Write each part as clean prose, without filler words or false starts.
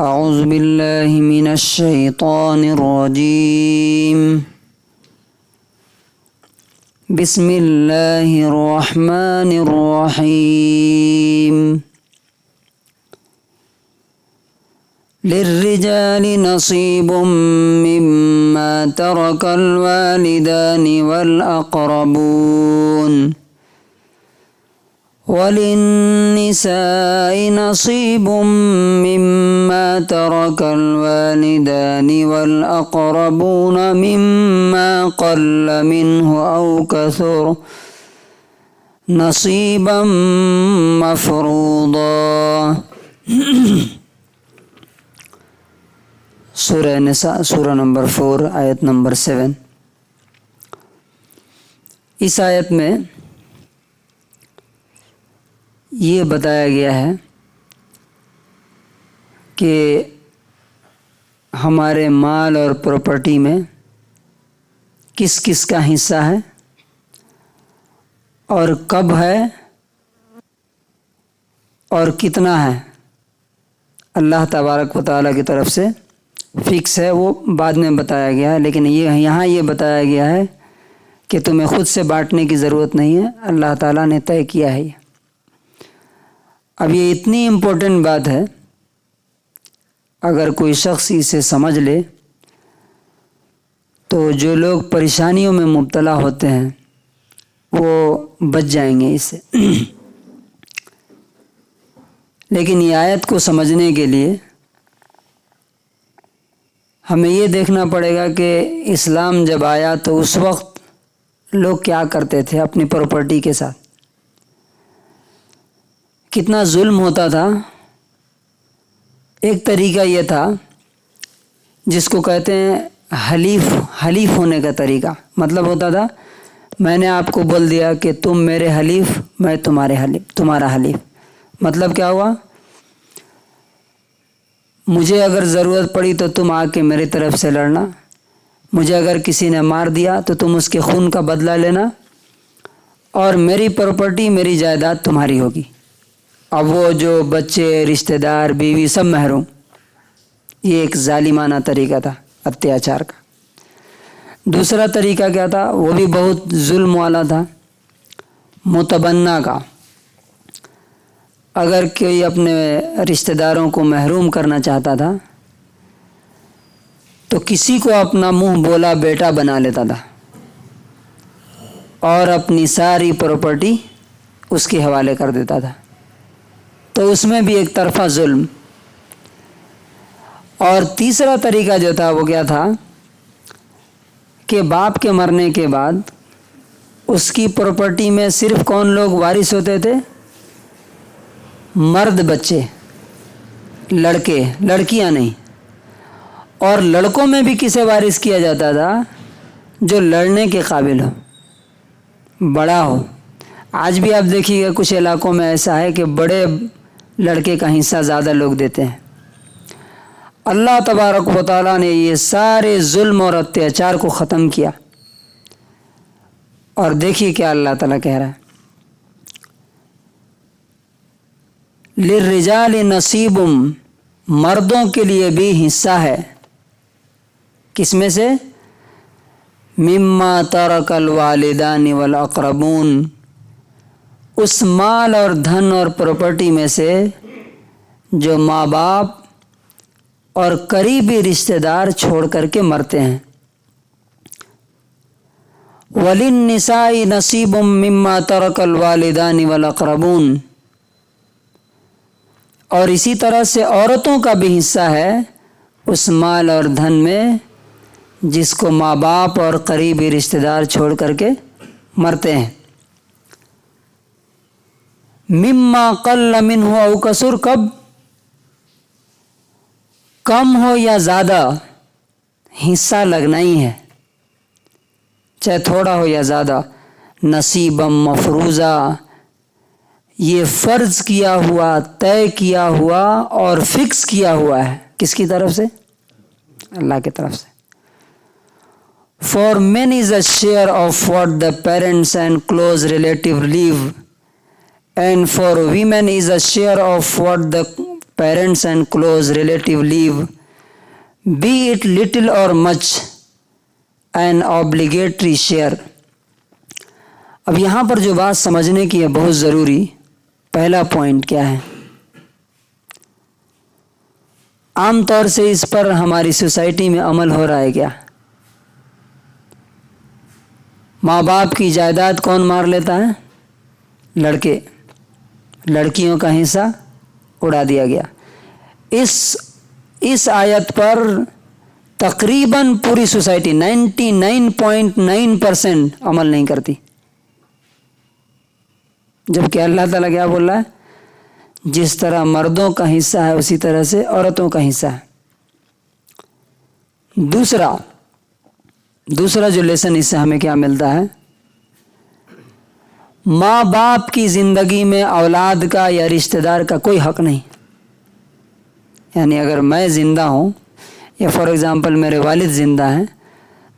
اعوذ باللہ من الشیطان الرجیم بسم اللہ الرحمن الرحیم للرجال نصیب مما ترک الوالدان والاقربون وللنساء نصيب مما ترك الوالدان والأقربون مما قل منه أو كثر نصيبا مفروضا۔ سورہ نساء سورہ نمبر 4 آیت نمبر 7۔ اس آیت میں یہ بتایا گیا ہے کہ ہمارے مال اور پراپرٹی میں کس کس کا حصہ ہے اور کب ہے اور کتنا ہے، اللہ تبارک و تعالیٰ کی طرف سے فکس ہے، وہ بعد میں بتایا گیا ہے، لیکن یہاں یہ بتایا گیا ہے کہ تمہیں خود سے بانٹنے کی ضرورت نہیں ہے، اللہ تعالیٰ نے طے کیا ہے۔ اب یہ اتنی امپورٹنٹ بات ہے، اگر کوئی شخص اسے سمجھ لے تو جو لوگ پریشانیوں میں مبتلا ہوتے ہیں وہ بچ جائیں گے اس سے۔ لیکن یہ آیت کو سمجھنے کے لیے ہمیں یہ دیکھنا پڑے گا کہ اسلام جب آیا تو اس وقت لوگ کیا کرتے تھے اپنی پراپرٹی کے ساتھ، کتنا ظلم ہوتا تھا۔ ایک طریقہ یہ تھا جس کو کہتے ہیں حلیف ہونے کا طریقہ، مطلب ہوتا تھا میں نے آپ کو بول دیا کہ تم میرے حلیف، میں تمہارا حلیف۔ مطلب کیا ہوا، مجھے اگر ضرورت پڑی تو تم آ کے میری طرف سے لڑنا، مجھے اگر کسی نے مار دیا تو تم اس کے خون کا بدلہ لینا، اور میری پراپرٹی میری جائیداد تمہاری ہوگی۔ اب وہ جو بچے، رشتہ دار، بیوی سب محروم۔ یہ ایک ظالمانہ طریقہ تھا اتیاچار کا۔ دوسرا طریقہ کیا تھا، وہ بھی بہت ظلم والا تھا، متبنہ کا۔ اگر کوئی اپنے رشتہ داروں کو محروم کرنا چاہتا تھا تو کسی کو اپنا منہ بولا بیٹا بنا لیتا تھا اور اپنی ساری پراپرٹی اس کے حوالے کر دیتا تھا، تو اس میں بھی ایک طرفہ ظلم۔ اور تیسرا طریقہ جو تھا وہ کیا تھا کہ باپ کے مرنے کے بعد اس کی پراپرٹی میں صرف کون لوگ وارث ہوتے تھے، مرد بچے، لڑکے، لڑکیاں نہیں۔ اور لڑکوں میں بھی کسے وارث کیا جاتا تھا، جو لڑنے کے قابل ہو، بڑا ہو۔ آج بھی آپ دیکھیے گا کچھ علاقوں میں ایسا ہے کہ بڑے لڑکے کا حصہ زیادہ لوگ دیتے ہیں۔ اللہ تبارک و تعالیٰ نے یہ سارے ظلم اور اتیاچار کو ختم کیا، اور دیکھیے کیا اللہ تعالیٰ کہہ رہا ہے، للرجال نصیب، مردوں کے لیے بھی حصہ ہے، کس میں سے، مما ترک الوالدان والاقربون، اس مال اور دھن اور پراپرٹی میں سے جو ماں باپ اور قریبی رشتہ دار چھوڑ کر کے مرتے ہیں۔ وَلِلنِّسَاءِ نَصِيبٌ مِّمَّا تَرَكَ الْوَالِدَانِ وَالْأَقْرَبُونَ، اور اسی طرح سے عورتوں کا بھی حصہ ہے اس مال اور دھن میں جس کو ماں باپ اور قریبی رشتہ دار چھوڑ کر کے مرتے ہیں۔ مما قل منہ او کثر، کب، کم ہو یا زیادہ حصہ لگنا ہی ہے، چاہے تھوڑا ہو یا زیادہ۔ نصیبا مفروضا، یہ فرض کیا ہوا، طے کیا ہوا اور فکس کیا ہوا ہے، کس کی طرف سے، اللہ کی طرف سے۔ For men is a share of what the parents and close relative leave, and for women is a share of what the parents and close relative leave, be it little or much, an obligatory share. اب یہاں پر جو بات سمجھنے کی ہے بہت ضروری، پہلا پوائنٹ کیا ہے؟ عام طور سے اس پر ہماری سوسائٹی میں عمل ہو رہا ہے کیا؟ ماں باپ کی جائیداد کون مار لیتا ہے؟ لڑکے، لڑکیوں کا حصہ اڑا دیا گیا۔ اس آیت پر تقریباً پوری سوسائٹی 99.9% عمل نہیں کرتی، جبکہ اللہ تعالیٰ کیا بول رہا ہے؟ جس طرح مردوں کا حصہ ہے اسی طرح سے عورتوں کا حصہ ہے۔ دوسرا جو لیسن اس سے ہمیں کیا ملتا ہے؟ ماں باپ کی زندگی میں اولاد کا یا رشتہ دار کا کوئی حق نہیں۔ یعنی اگر میں زندہ ہوں یا فار ایگزامپل میرے والد زندہ ہیں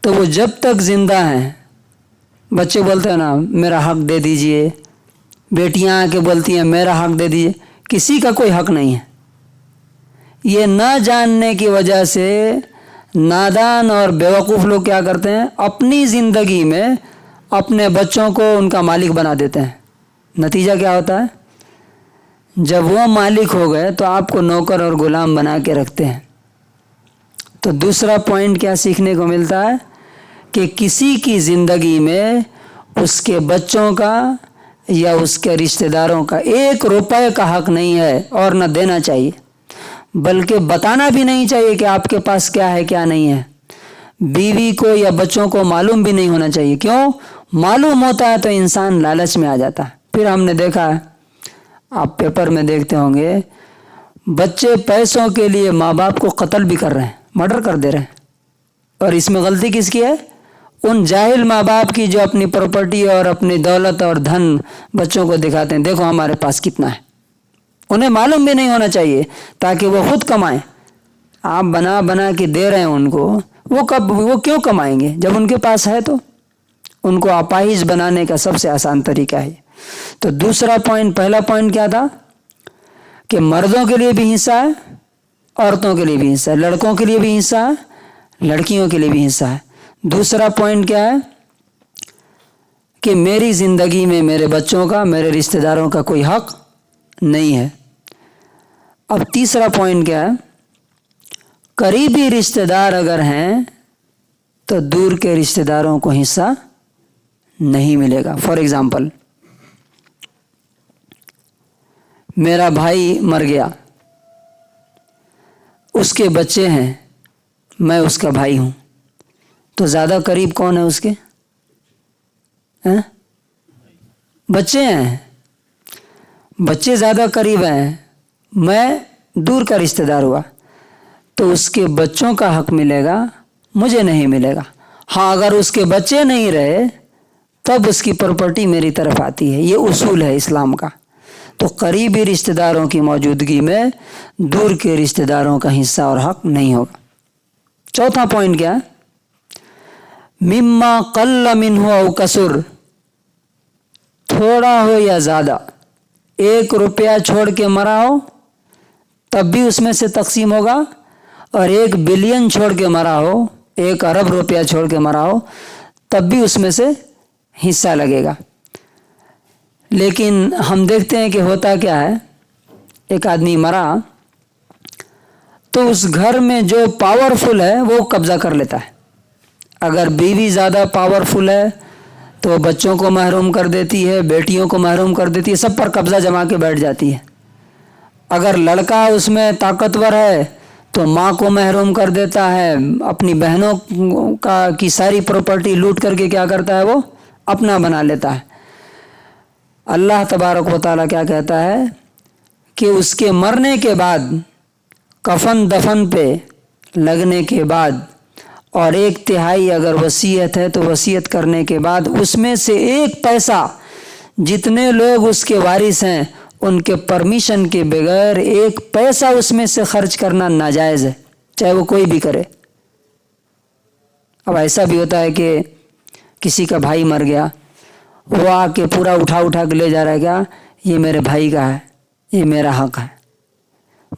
تو وہ جب تک زندہ ہیں، بچے بولتے ہیں نا میرا حق دے دیجئے، بیٹیاں آ کے بولتی ہیں میرا حق دے دیجئے، کسی کا کوئی حق نہیں ہے۔ یہ نہ جاننے کی وجہ سے نادان اور بیوقوف لوگ کیا کرتے ہیں؟ اپنی زندگی میں اپنے بچوں کو ان کا مالک بنا دیتے ہیں۔ نتیجہ کیا ہوتا ہے؟ جب وہ مالک ہو گئے تو آپ کو نوکر اور غلام بنا کے رکھتے ہیں۔ تو دوسرا پوائنٹ کیا سیکھنے کو ملتا ہے کہ کسی کی زندگی میں اس کے بچوں کا یا اس کے رشتہ داروں کا 1 روپے کا حق نہیں ہے، اور نہ دینا چاہیے، بلکہ بتانا بھی نہیں چاہیے کہ آپ کے پاس کیا ہے کیا نہیں ہے۔ بیوی کو یا بچوں کو معلوم بھی نہیں ہونا چاہیے۔ کیوں؟ معلوم ہوتا ہے تو انسان لالچ میں آ جاتا ہے۔ پھر ہم نے دیکھا ہے، آپ پیپر میں دیکھتے ہوں گے، بچے پیسوں کے لیے ماں باپ کو قتل بھی کر رہے ہیں، مرڈر کر دے رہے ہیں۔ اور اس میں غلطی کس کی ہے؟ ان جاہل ماں باپ کی جو اپنی پراپرٹی اور اپنی دولت اور دھن بچوں کو دکھاتے ہیں، دیکھو ہمارے پاس کتنا ہے۔ انہیں معلوم بھی نہیں ہونا چاہیے تاکہ وہ خود کمائیں۔ آپ بنا بنا کے دے رہے ہیں ان کو، وہ کیوں کمائیں گے جب ان کے پاس ہے؟ تو ان کو اپاہج بنانے کا سب سے آسان طریقہ ہے۔ تو دوسرا پوائنٹ، پہلا پوائنٹ کیا تھا کہ مردوں کے لیے بھی حصہ ہے، عورتوں کے لیے بھی حصہ ہے، لڑکوں کے لیے بھی حصہ ہے، لڑکیوں کے لیے بھی حصہ ہے۔ دوسرا پوائنٹ کیا ہے کہ میری زندگی میں میرے بچوں کا، میرے رشتہ داروں کا کوئی حق نہیں ہے۔ اب تیسرا پوائنٹ کیا ہے؟ قریبی رشتہ دار اگر ہیں تو دور کے رشتہ داروں کو حصہ نہیں ملے گا۔ فار ایگزامپل میرا بھائی مر گیا، اس کے بچے ہیں، میں اس کا بھائی ہوں، تو زیادہ قریب کون ہے اس کے؟ بچے ہیں، بچے زیادہ قریب ہیں، میں دور کا رشتہ دار ہوا، تو اس کے بچوں کا حق ملے گا، مجھے نہیں ملے گا۔ ہاں اگر اس کے بچے نہیں رہے تب اس کی پراپرٹی میری طرف آتی ہے۔ یہ اصول ہے اسلام کا۔ تو قریبی رشتہ داروں کی موجودگی میں دور کے رشتہ داروں کا حصہ اور حق نہیں ہوگا۔ چوتھا پوائنٹ کیا ہے؟ مما قل منہ او کثر، تھوڑا ہو یا زیادہ، 1 روپیہ چھوڑ کے مرا ہو تب بھی اس میں سے تقسیم ہوگا، اور 1 بلین چھوڑ کے مرا ہو، 1 ارب روپیہ چھوڑ کے مرا ہو تب بھی اس میں سے حصہ لگے گا۔ لیکن ہم دیکھتے ہیں کہ ہوتا کیا ہے، ایک آدمی مرا تو اس گھر میں جو پاورفل ہے وہ قبضہ کر لیتا ہے۔ اگر بیوی زیادہ پاورفل ہے تو بچوں کو محروم کر دیتی ہے، بیٹیوں کو محروم کر دیتی ہے، سب پر قبضہ جما کے بیٹھ جاتی ہے۔ اگر لڑکا اس میں طاقتور ہے تو ماں کو محروم کر دیتا ہے، اپنی بہنوں کی ساری پراپرٹی لوٹ کر کے کیا کرتا ہے، وہ اپنا بنا لیتا ہے۔ اللہ تبارک و تعالیٰ کیا کہتا ہے کہ اس کے مرنے کے بعد، کفن دفن پہ لگنے کے بعد، اور 1/3 اگر وصیت ہے تو وصیت کرنے کے بعد اس میں سے 1 پیسہ جتنے لوگ اس کے وارث ہیں ان کے پرمیشن کے بغیر 1 پیسہ اس میں سے خرچ کرنا ناجائز ہے، چاہے وہ کوئی بھی کرے۔ اب ایسا بھی ہوتا ہے کہ کسی کا بھائی مر گیا، وہ آ کے پورا اٹھا کے لے جا رہا ہے، کیا یہ میرے بھائی کا ہے، یہ میرا حق ہے۔